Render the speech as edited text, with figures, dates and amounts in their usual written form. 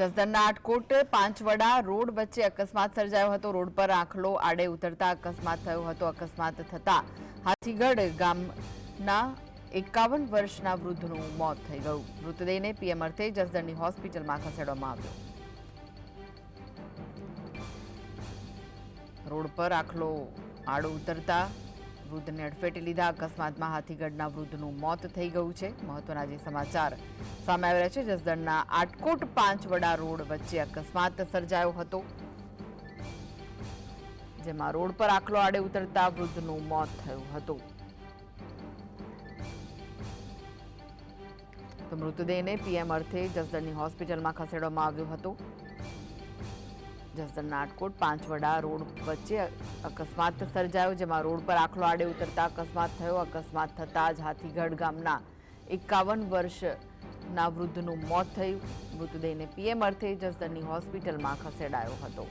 જસદણના Atkot પાંચવડા road વચ્ચે અકસ્માત સર્જાયો હતો। રોડ પર આખલો આડે ઉતરતા અકસ્માત થયો હતો। અકસ્માત થતા હાથીગઢ ગામના 51 વર્ષના વૃદ્ધનું મોત થઈ ગયું। મૃતદેહને પીએમ અર્થે જસદણની હોસ્પિટલમાં ખસેડવામાં આવ્યો। રોડ પર આખલો આડો ઉતરતા વૃદ્ધને અડફેટે લીધા। અકસ્માતમાં હાથીગઢના વૃદ્ધનું મોત થઈ ગયું છે। મહત્વના જે સમાચાર સામે આવી રહ્યા છે, જસદણના આટકોટ પાંચવડા રોડ વચ્ચે અકસ્માત સર્જાયો હતો, જેમાં રોડ પર આખલો આડે ઉતરતા વૃદ્ધનું મોત થયું હતું। તો મૃતદેહને પીએમ અર્થે જસદણની હોસ્પિટલમાં ખસેડવામાં આવ્યો હતો। જસદણના આટકોટ પાંચવડા રોડ વચ્ચે અકસ્માત સર્જાયો, જેમાં રોડ પર આખલો આડે ઉતરતા અકસ્માત થયો। અકસ્માત થતાં જ હાથીગઢ ગામના 51 વર્ષના વૃદ્ધનું મોત થયું। મૃતદેહને પીએમ અર્થે જસદણની હોસ્પિટલમાં ખસેડાયો હતો।